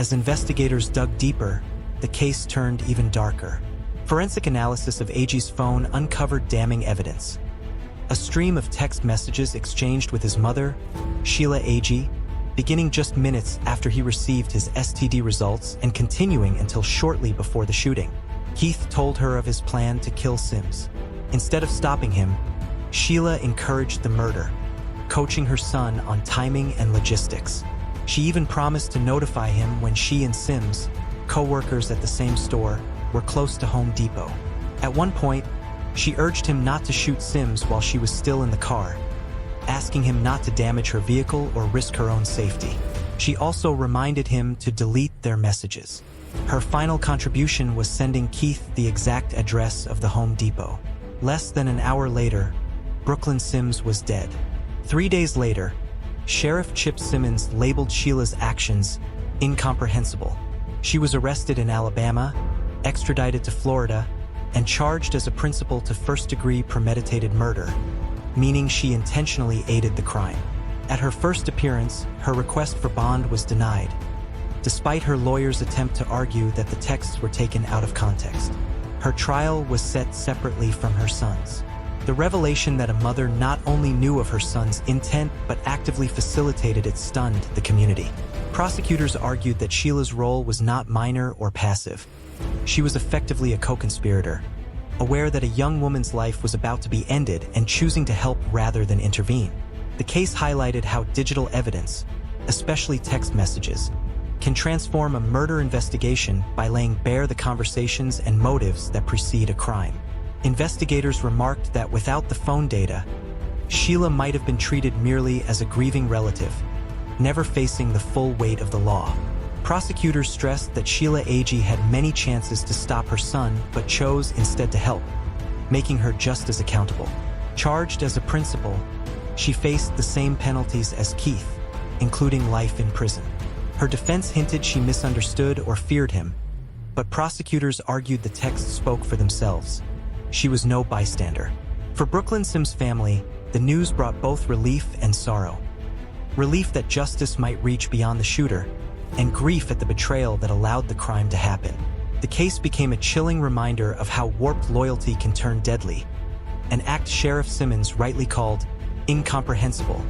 As investigators dug deeper, the case turned even darker. Forensic analysis of Agee's phone uncovered damning evidence. A stream of text messages exchanged with his mother, Sheila Agee, beginning just minutes after he received his STD results and continuing until shortly before the shooting. Keith told her of his plan to kill Sims. Instead of stopping him, Sheila encouraged the murder, coaching her son on timing and logistics. She even promised to notify him when she and Sims, co-workers at the same store, were close to Home Depot. At one point, she urged him not to shoot Sims while she was still in the car, asking him not to damage her vehicle or risk her own safety. She also reminded him to delete their messages. Her final contribution was sending Keith the exact address of the Home Depot. Less than an hour later, Brooklyn Sims was dead. 3 days later, Sheriff Chip Simmons labeled Sheila's actions incomprehensible. She was arrested in Alabama, extradited to Florida, and charged as a principal to first-degree premeditated murder, meaning she intentionally aided the crime. At her first appearance, her request for bond was denied, despite her lawyer's attempt to argue that the texts were taken out of context. Her trial was set separately from her son's. The revelation that a mother not only knew of her son's intent but actively facilitated it stunned the community. Prosecutors argued that Sheila's role was not minor or passive. She was effectively a co-conspirator, aware that a young woman's life was about to be ended and choosing to help rather than intervene. The case highlighted how digital evidence, especially text messages, can transform a murder investigation by laying bare the conversations and motives that precede a crime. Investigators remarked that without the phone data, Sheila might have been treated merely as a grieving relative, never facing the full weight of the law. Prosecutors stressed that Sheila Agee had many chances to stop her son but chose instead to help, making her just as accountable. Charged as a principal, she faced the same penalties as Keith, including life in prison. Her defense hinted she misunderstood or feared him, but prosecutors argued the texts spoke for themselves. She was no bystander. For Brooklyn Sims' family, the news brought both relief and sorrow. Relief that justice might reach beyond the shooter, and grief at the betrayal that allowed the crime to happen. The case became a chilling reminder of how warped loyalty can turn deadly, an act Sheriff Simmons rightly called incomprehensible.